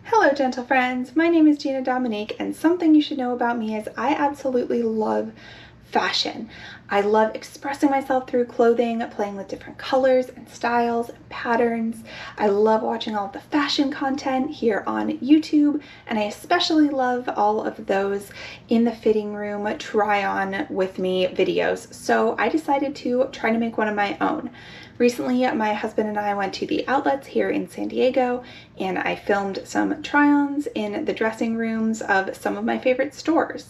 Hello gentle friends, my name is Gina Dominique, and something you should know about me is I absolutely love fashion. I love expressing myself through clothing, playing with different colors and styles and patterns. I love watching all of the fashion content here on YouTube, and I especially love all of those in the fitting room try on with me videos. So I decided to try to make one of my own. Recently, my husband and I went to the outlets here in San Diego, and I filmed some try-ons in the dressing rooms of some of my favorite stores.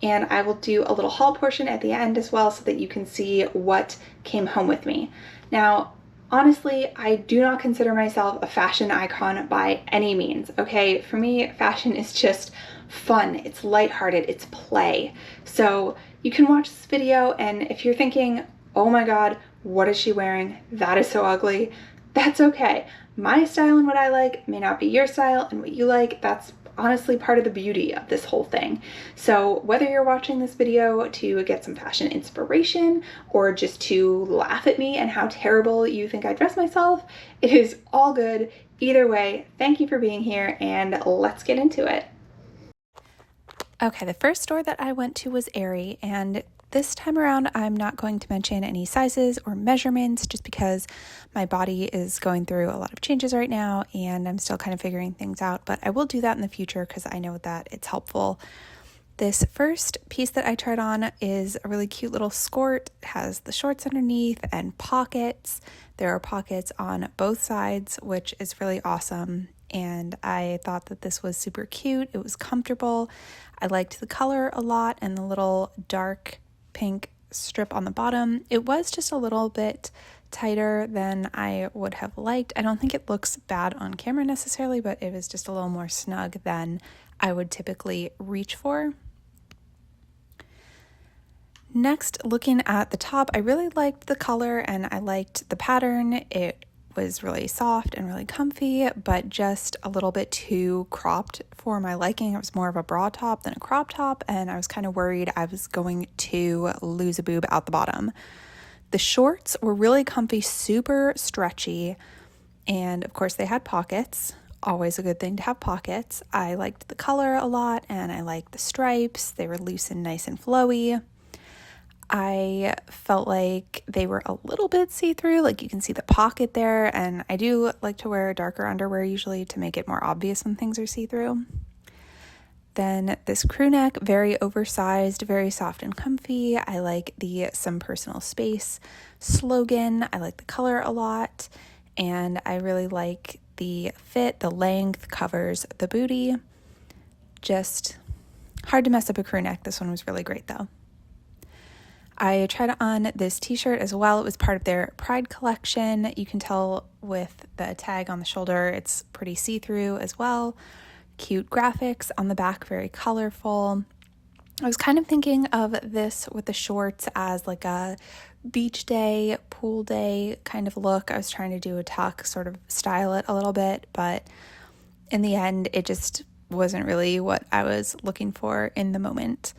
And I will do a little haul portion at the end as well so that you can see what came home with me. Now, honestly, I do not consider myself a fashion icon by any means, okay? For me, fashion is just fun, it's lighthearted, it's play. So you can watch this video, and if you're thinking, oh my god, what is she wearing? That is so ugly. That's okay. My style and what I like may not be your style, and what you like, that's honestly part of the beauty of this whole thing. So whether you're watching this video to get some fashion inspiration or just to laugh at me and how terrible you think I dress myself, it is all good. Either way, thank you for being here, and let's get into it. Okay, the first store that I went to was Aerie, and this time around, I'm not going to mention any sizes or measurements just because my body is going through a lot of changes right now and I'm still kind of figuring things out, but I will do that in the future because I know that it's helpful. This first piece that I tried on is a really cute little skirt. It has the shorts underneath and pockets. There are pockets on both sides, which is really awesome. And I thought that this was super cute. It was comfortable. I liked the color a lot and the little dark pink strip on the bottom. It was just a little bit tighter than I would have liked. I don't think it looks bad on camera necessarily, but it was just a little more snug than I would typically reach for. Next, looking at the top, I really liked the color and I liked the pattern. It was really soft and really comfy, but just a little bit too cropped for my liking. It was more of a bra top than a crop top, and I was kind of worried I was going to lose a boob out the bottom. The shorts were really comfy, super stretchy, and of course they had pockets. Always a good thing to have pockets. I liked the color a lot, and I liked the stripes. They were loose and nice and flowy. I felt like they were a little bit see-through, like you can see the pocket there, and I do like to wear darker underwear usually to make it more obvious when things are see-through. Then this crew neck, very oversized, very soft and comfy. I like the "some personal space" slogan. I like the color a lot, and I really like the fit. The length covers the booty. Just hard to mess up a crew neck. This one was really great though. I tried on this t-shirt as well. It was part of their Pride collection. You can tell with the tag on the shoulder, it's pretty see-through as well. Cute graphics on the back, very colorful. I was kind of thinking of this with the shorts as like a beach day, pool day kind of look. I was trying to do a tuck, sort of style it a little bit, but in the end, it just wasn't really what I was looking for in the moment.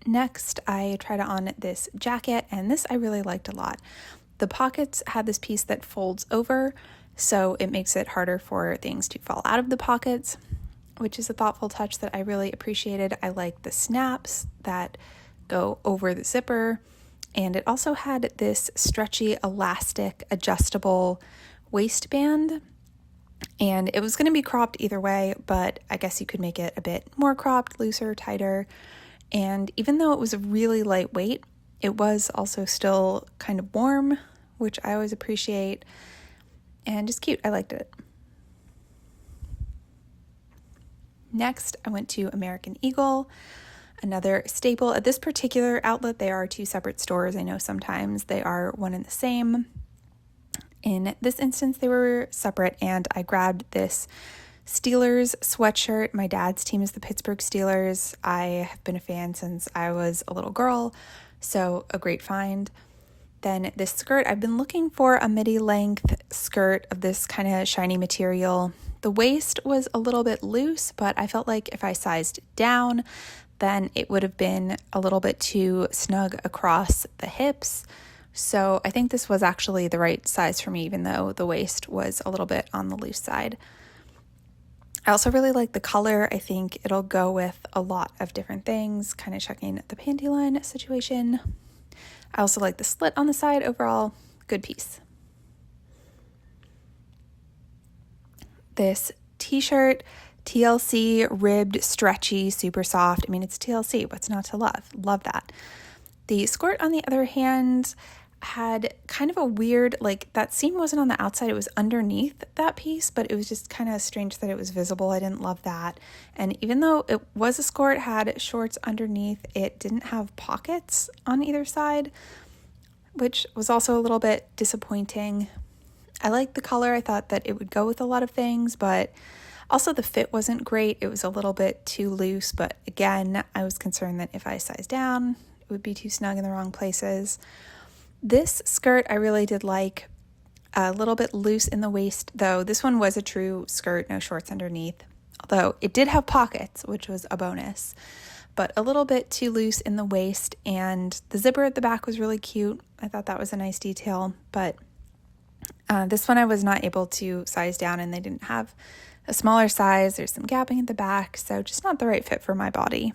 Next, I tried on this jacket, and this I really liked a lot. The pockets had this piece that folds over, so it makes it harder for things to fall out of the pockets, which is a thoughtful touch that I really appreciated. I like the snaps that go over the zipper, and it also had this stretchy, elastic, adjustable waistband, and it was going to be cropped either way, but I guess you could make it a bit more cropped, looser, tighter. And even though it was really lightweight, it was also still kind of warm, which I always appreciate, and just cute. I liked it. Next, I went to American Eagle, another staple. At this particular outlet, they are two separate stores. I know sometimes they are one and the same. In this instance, they were separate, and I grabbed this Steelers sweatshirt. My dad's team is the Pittsburgh Steelers. I have been a fan since I was a little girl, so a great find. Then this skirt, I've been looking for a midi length skirt of this kind of shiny material. The waist was a little bit loose, but I felt like if I sized down, then it would have been a little bit too snug across the hips So I think this was actually the right size for me, even though the waist was a little bit on the loose side. I also really like the color. I think it'll go with a lot of different things, kind of checking the panty line situation. I also like the slit on the side. Overall, good piece. This t-shirt, TLC, ribbed, stretchy, super soft. I mean, it's TLC. What's not to love? Love that. The skirt, on the other hand, had kind of a weird, like, that seam wasn't on the outside, it was underneath that piece, but it was just kind of strange that it was visible. I didn't love that. And even though it was a skirt, had shorts underneath, it didn't have pockets on either side, which was also a little bit disappointing. I liked the color. I thought that it would go with a lot of things, but also the fit wasn't great. It was a little bit too loose, but again, I was concerned that if I sized down, it would be too snug in the wrong places. This skirt I really did like, a little bit loose in the waist though. This one was a true skirt, no shorts underneath, although it did have pockets, which was a bonus, but a little bit too loose in the waist, and the zipper at the back was really cute. I thought that was a nice detail, but this one I was not able to size down, and they didn't have a smaller size. There's some gapping at the back, so just not the right fit for my body.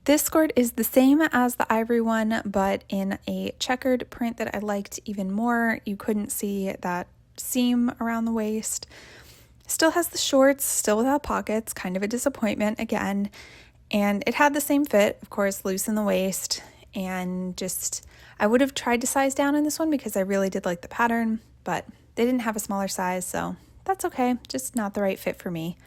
This skirt is the same as the Ivory one, but in a checkered print that I liked even more. You couldn't see that seam around the waist. Still has the shorts, still without pockets, kind of a disappointment again. And it had the same fit, of course, loose in the waist. And just, I would have tried to size down in this one because I really did like the pattern, but they didn't have a smaller size, so that's okay. Just not the right fit for me.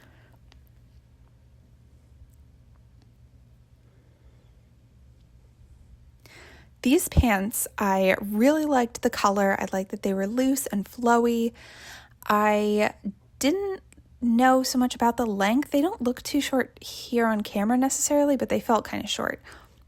These pants, I really liked the color. I liked that they were loose and flowy. I didn't know so much about the length. They don't look too short here on camera necessarily, but they felt kind of short.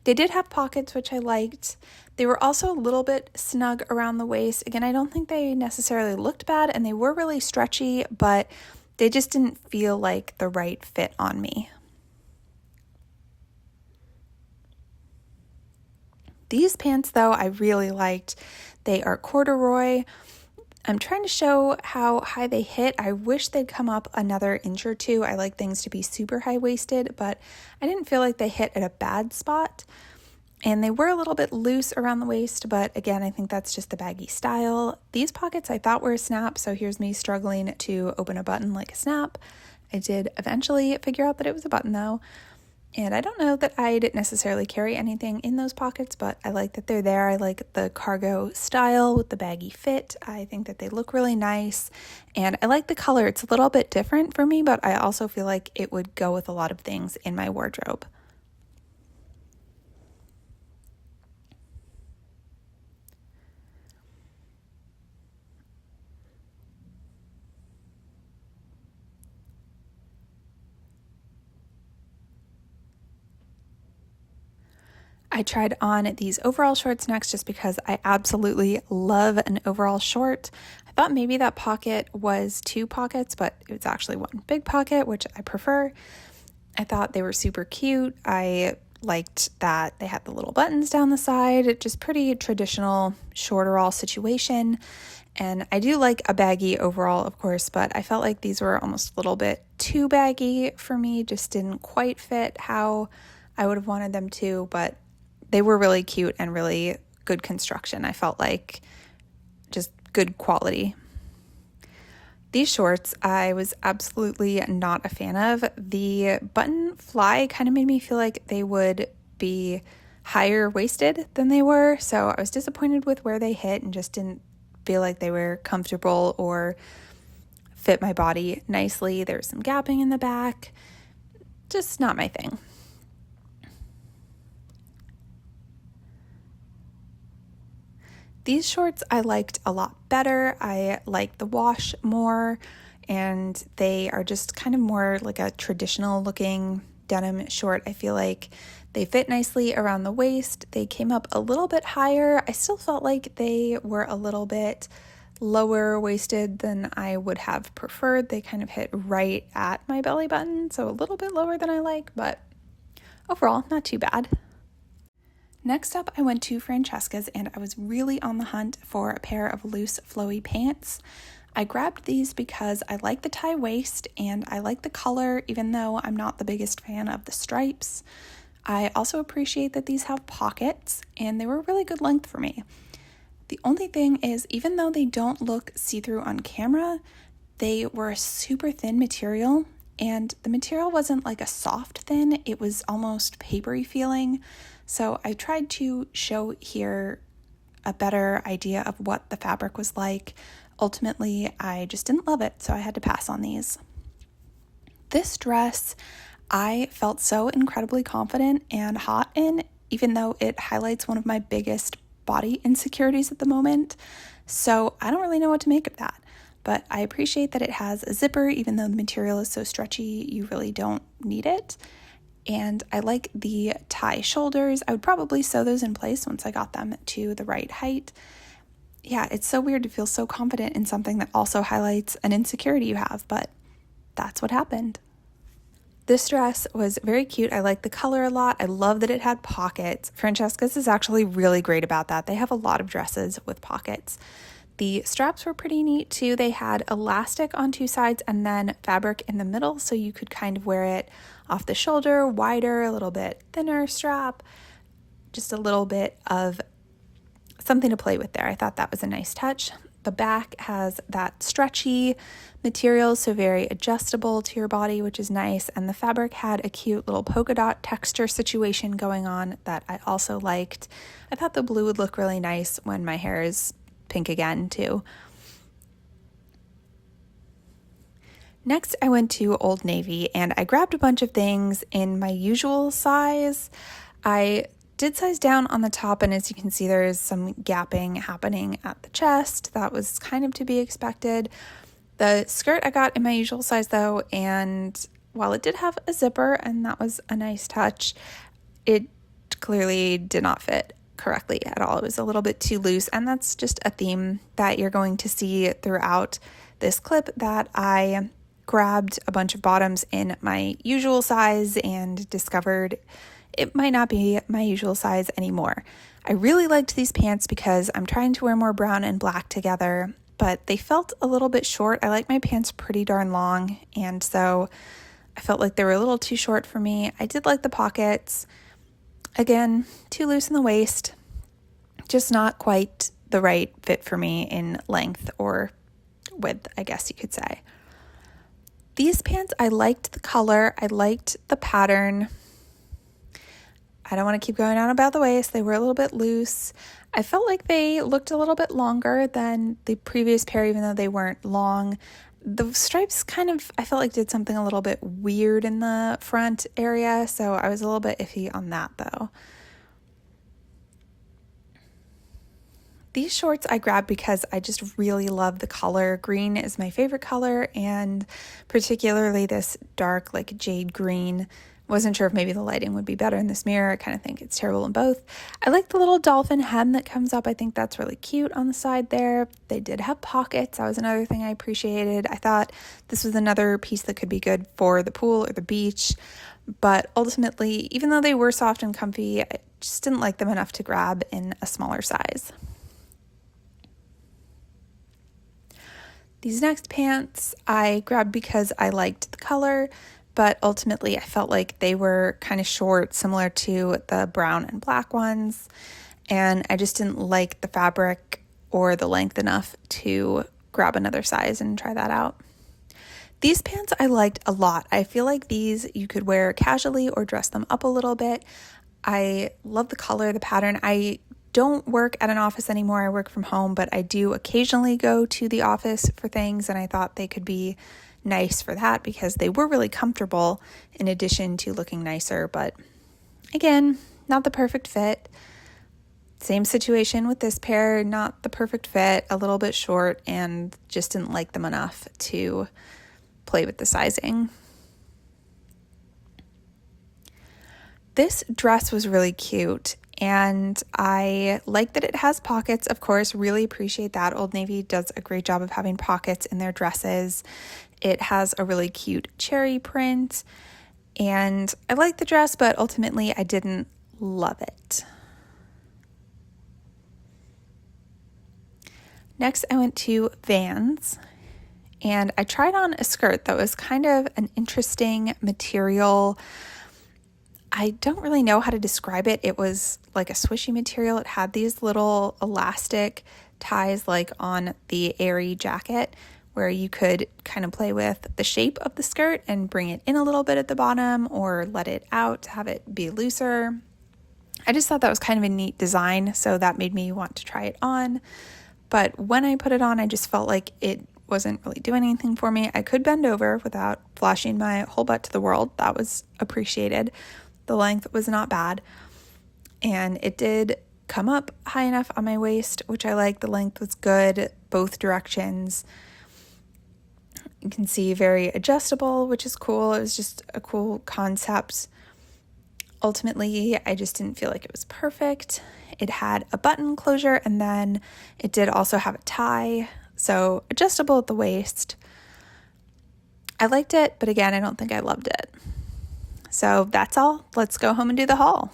They did have pockets, which I liked. They were also a little bit snug around the waist. Again, I don't think they necessarily looked bad, and they were really stretchy, but they just didn't feel like the right fit on me. These pants, though, I really liked. They are corduroy. I'm trying to show how high they hit. I wish they'd come up another inch or two. I like things to be super high-waisted, but I didn't feel like they hit at a bad spot. And they were a little bit loose around the waist, but again, I think that's just the baggy style. These pockets I thought were a snap, so here's me struggling to open a button like a snap. I did eventually figure out that it was a button, though. And I don't know that I'd necessarily carry anything in those pockets, but I like that they're there. I like the cargo style with the baggy fit. I think that they look really nice. And I like the color. It's a little bit different for me, but I also feel like it would go with a lot of things in my wardrobe. I tried on these overall shorts next just because I absolutely love an overall short. I thought maybe that pocket was 2 pockets, but it was actually 1 big pocket, which I prefer. I thought they were super cute. I liked that they had the little buttons down the side, just pretty traditional shorter-all situation. And I do like a baggy overall, of course, but I felt like these were almost a little bit too baggy for me, just didn't quite fit how I would have wanted them to, but they were really cute and really good construction. I felt like just good quality. These shorts, I was absolutely not a fan of. The button fly kind of made me feel like they would be higher waisted than they were. So I was disappointed with where they hit and just didn't feel like they were comfortable or fit my body nicely. There was some gapping in the back. Just not my thing. These shorts I liked a lot better. I like the wash more, and they are just kind of more like a traditional looking denim short. I feel like they fit nicely around the waist. They came up a little bit higher. I still felt like they were a little bit lower waisted than I would have preferred. They kind of hit right at my belly button, so a little bit lower than I like, but overall not too bad. Next up, I went to Francesca's and I was really on the hunt for a pair of loose, flowy pants. I grabbed these because I like the tie waist and I like the color, even though I'm not the biggest fan of the stripes. I also appreciate that these have pockets and they were really good length for me. The only thing is, even though they don't look see-through on camera, they were a super thin material, and the material wasn't like a soft thin, it was almost papery feeling. So I tried to show here a better idea of what the fabric was like. Ultimately, I just didn't love it, so I had to pass on these. This dress, I felt so incredibly confident and hot in, even though it highlights one of my biggest body insecurities at the moment. So I don't really know what to make of that, but I appreciate that it has a zipper, even though the material is so stretchy, you really don't need it. And I like the tie shoulders. I would probably sew those in place once I got them to the right height. Yeah, it's so weird to feel so confident in something that also highlights an insecurity you have, but that's what happened. This dress was very cute. I like the color a lot. I love that it had pockets. Francesca's is actually really great about that. They have a lot of dresses with pockets. The straps were pretty neat too. They had elastic on two sides and then fabric in the middle, so you could kind of wear it off the shoulder, wider, a little bit thinner strap, just a little bit of something to play with there. I thought that was a nice touch. The back has that stretchy material, so very adjustable to your body, which is nice. And the fabric had a cute little polka dot texture situation going on that I also liked. I thought the blue would look really nice when my hair is pink again too. Next, I went to Old Navy and I grabbed a bunch of things in my usual size. I did size down on the top, and as you can see, there is some gapping happening at the chest. That was kind of to be expected. The skirt I got in my usual size though, and while it did have a zipper and that was a nice touch, it clearly did not fit correctly at all. It was a little bit too loose, and that's just a theme that you're going to see throughout this clip, that I grabbed a bunch of bottoms in my usual size and discovered it might not be my usual size anymore. I really liked these pants because I'm trying to wear more brown and black together, but they felt a little bit short. I like my pants pretty darn long, and so I felt like they were a little too short for me. I did like the pockets. Again, too loose in the waist, just not quite the right fit for me in length or width, I guess you could say. These pants, I liked the color, I liked the pattern. I don't want to keep going on about the waist. They were a little bit loose. I felt like they looked a little bit longer than the previous pair, even though they weren't long. The stripes kind of, I felt like did something a little bit weird in the front area, so I was a little bit iffy on that though. These shorts I grabbed because I just really love the color. Green is my favorite color, and particularly this dark like jade green. Wasn't sure if maybe the lighting would be better in this mirror. I kind of think it's terrible in both. I like the little dolphin hem that comes up. I think that's really cute on the side there. They did have pockets. That was another thing I appreciated. I thought this was another piece that could be good for the pool or the beach. But ultimately, even though they were soft and comfy, I just didn't like them enough to grab in a smaller size. These next pants I grabbed because I liked the color, but ultimately I felt like they were kind of short, similar to the brown and black ones, and I just didn't like the fabric or the length enough to grab another size and try that out. These pants I liked a lot. I feel like these you could wear casually or dress them up a little bit. I love the color, the pattern. I don't work at an office anymore. I work from home, but I do occasionally go to the office for things, and I thought they could be nice for that because they were really comfortable in addition to looking nicer. But again, not the perfect fit. Same situation with this pair, not the perfect fit, a little bit short, and just didn't like them enough to play with the sizing. This dress was really cute, and I like that it has pockets, of course, really appreciate that. Old Navy does a great job of having pockets in their dresses. It has a really cute cherry print, and I like the dress, but ultimately I didn't love it. Next, I went to Vans, and I tried on a skirt that was kind of an interesting material. I don't really know how to describe it. It was like a swishy material. It had these little elastic ties like on the Aerie jacket where you could kind of play with the shape of the skirt and bring it in a little bit at the bottom or let it out to have it be looser. I just thought that was kind of a neat design, so that made me want to try it on. But when I put it on, I just felt like it wasn't really doing anything for me. I could bend over without flashing my whole butt to the world. That was appreciated. The length was not bad, and it did come up high enough on my waist, which I like. The length was good, both directions. You can see very adjustable, which is cool. It was just a cool concept. Ultimately, I just didn't feel like it was perfect. It had a button closure, and then it did also have a tie, so adjustable at the waist. I liked it, but again, I don't think I loved it. So that's all. Let's go home and do the haul.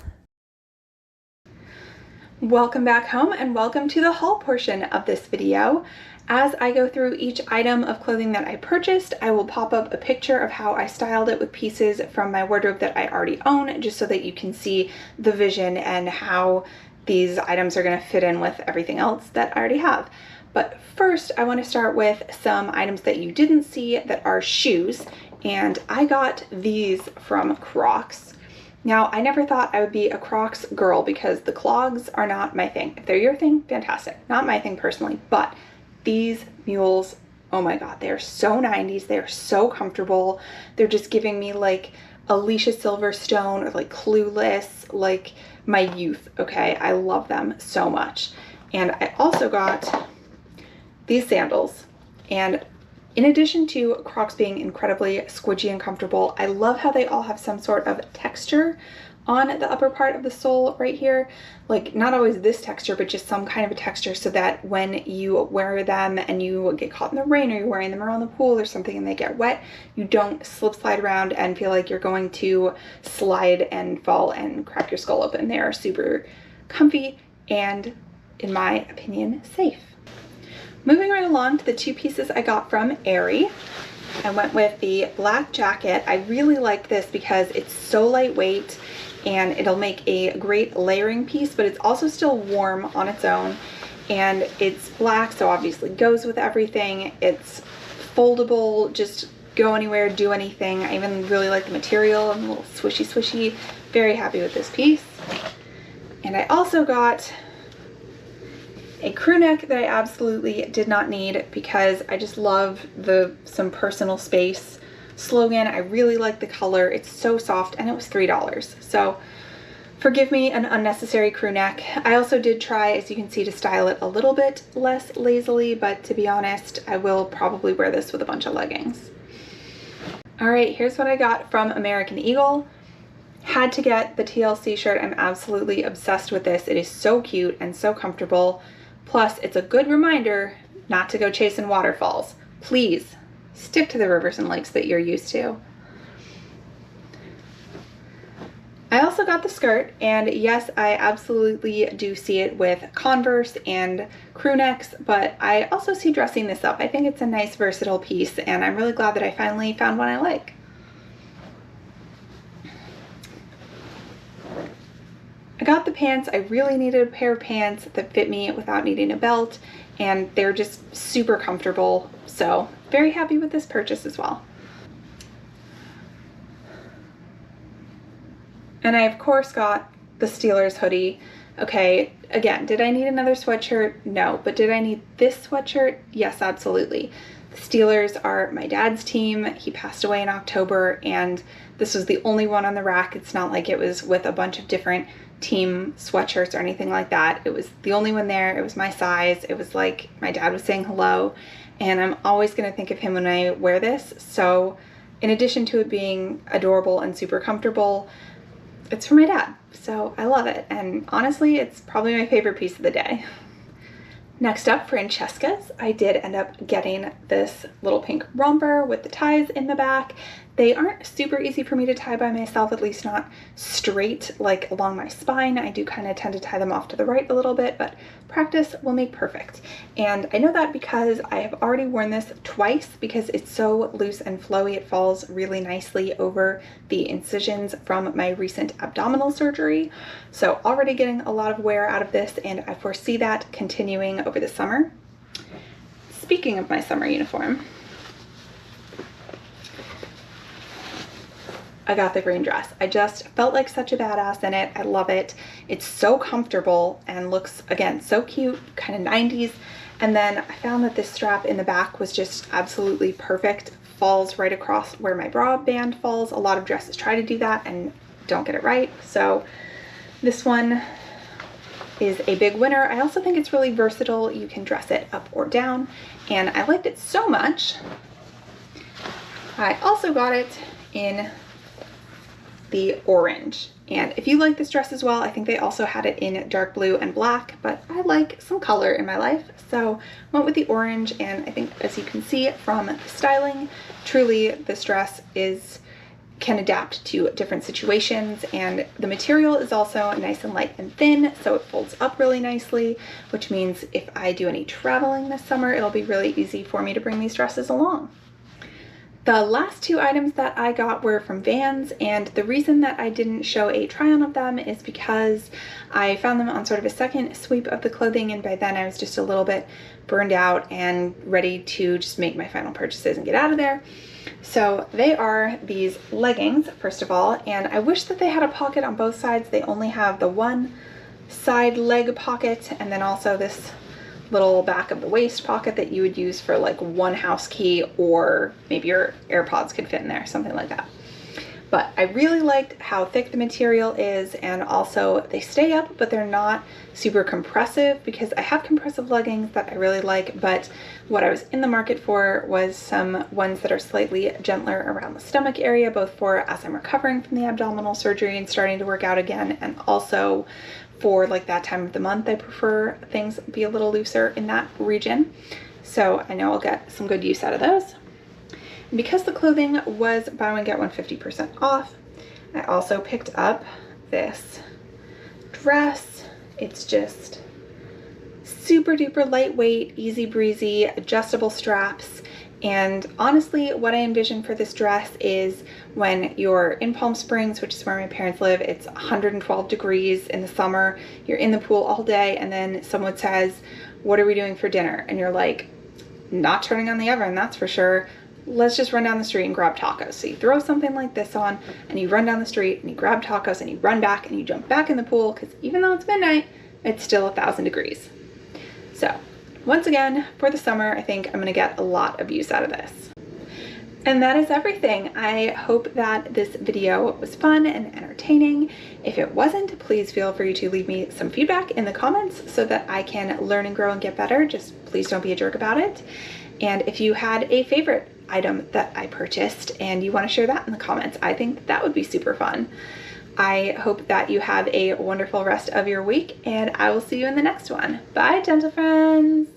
Welcome back home and welcome to the haul portion of this video. As I go through each item of clothing that I purchased, I will pop up a picture of how I styled it with pieces from my wardrobe that I already own, just so that you can see the vision and how these items are going to fit in with everything else that I already have. But first, I want to start with some items that you didn't see that are shoes. And I got these from Crocs. Now, I never thought I would be a Crocs girl because the clogs are not my thing. If they're your thing, fantastic. Not my thing personally, but these mules, oh my God, they're so 90s. They're so comfortable. They're just giving me like Alicia Silverstone or like Clueless, like my youth, okay? I love them so much. And I also got these sandals, and in addition to Crocs being incredibly squidgy and comfortable, I love how they all have some sort of texture on the upper part of the sole right here. Like not always this texture, but just some kind of a texture so that when you wear them and you get caught in the rain or you're wearing them around the pool or something and they get wet, you don't slip slide around and feel like you're going to slide and fall and crack your skull open. They are super comfy and, in my opinion, safe. Moving right along to the two pieces I got from Aerie. I went with the black jacket. I really like this because it's so lightweight and it'll make a great layering piece, but it's also still warm on its own. And it's black, so obviously goes with everything. It's foldable, just go anywhere, do anything. I even really like the material and a little swishy. Very happy with this piece. And I also got a crew neck that I absolutely did not need because I just love the some personal space slogan. I really like the color. It's so soft, and it was $3. So forgive me an unnecessary crew neck. I also did try, as you can see, to style it a little bit less lazily, but to be honest, I will probably wear this with a bunch of leggings. All right, here's what I got from American Eagle. Had to get the TLC shirt. I'm absolutely obsessed with this. It is so cute and so comfortable. Plus, it's a good reminder not to go chasing waterfalls. Please stick to the rivers and lakes that you're used to. I also got the skirt, and yes, I absolutely do see it with Converse and crew necks, but I also see dressing this up. I think it's a nice versatile piece, and I'm really glad that I finally found one I like. I got the pants. I really needed a pair of pants that fit me without needing a belt, and they're just super comfortable, so very happy with this purchase as well. And I of course got the Steelers hoodie. Okay, again, did I need another sweatshirt? No, but did I need this sweatshirt? Yes, absolutely. The Steelers are my dad's team. He passed away in October, and this was the only one on the rack. It's not like it was with a bunch of different team sweatshirts or anything like that. It was the only one there. It was my size. It was like my dad was saying hello, and I'm always going to think of him when I wear this. So in addition to it being adorable and super comfortable, it's for my dad. So I love it, and honestly, it's probably my favorite piece of the day. Next up, Francesca's. I did end up getting this little pink romper with the ties in the back. They aren't super easy for me to tie by myself, at least not straight like along my spine. I do kind of tend to tie them off to the right a little bit, but practice will make perfect. And I know that because I have already worn this twice because it's so loose and flowy. It falls really nicely over the incisions from my recent abdominal surgery. So already getting a lot of wear out of this, and I foresee that continuing over the summer. Speaking of my summer uniform, I got the green dress. I just felt like such a badass in it. I love it. It's so comfortable and looks, again, so cute, kind of 90s. And then I found that this strap in the back was just absolutely perfect. Falls right across where my bra band falls. A lot of dresses try to do that and don't get it right. So this one is a big winner. I also think it's really versatile. You can dress it up or down, and I liked it so much. I also got it in the orange, and if you like this dress as well, I think they also had it in dark blue and black, but I like some color in my life, so went with the orange. And I think, as you can see from the styling, truly this dress can adapt to different situations, and the material is also nice and light and thin, so it folds up really nicely, which means if I do any traveling this summer, it'll be really easy for me to bring these dresses along. The last two items that I got were from Vans, and the reason that I didn't show a try-on of them is because I found them on sort of a second sweep of the clothing, and by then I was just a little bit burned out and ready to just make my final purchases and get out of there. So they are these leggings, first of all, and I wish that they had a pocket on both sides. They only have the one side leg pocket, and then also this little back of the waist pocket that you would use for like one house key, or maybe your AirPods could fit in there, something like that. But I really liked how thick the material is, and also they stay up, but they're not super compressive, because I have compressive leggings that I really like, but what I was in the market for was some ones that are slightly gentler around the stomach area, both for as I'm recovering from the abdominal surgery and starting to work out again, and also for like that time of the month. I prefer things be a little looser in that region, so I know I'll get some good use out of those. And because the clothing was buy one get one 50% off, I also picked up this dress. It's just super duper lightweight, easy breezy, adjustable straps. And honestly, what I envision for this dress is when you're in Palm Springs, which is where my parents live, it's 112 degrees in the summer, you're in the pool all day, and then someone says, "What are we doing for dinner?" And you're like, "Not turning on the oven, that's for sure. Let's just run down the street and grab tacos." So you throw something like this on, and you run down the street, and you grab tacos, and you run back, and you jump back in the pool, because even though it's midnight, it's still 1,000 degrees. So once again, for the summer, I think I'm gonna get a lot of use out of this. And that is everything. I hope that this video was fun and entertaining. If it wasn't, please feel free to leave me some feedback in the comments so that I can learn and grow and get better. Just please don't be a jerk about it. And if you had a favorite item that I purchased and you want to share that in the comments, I think that would be super fun. I hope that you have a wonderful rest of your week, and I will see you in the next one. Bye, dental friends.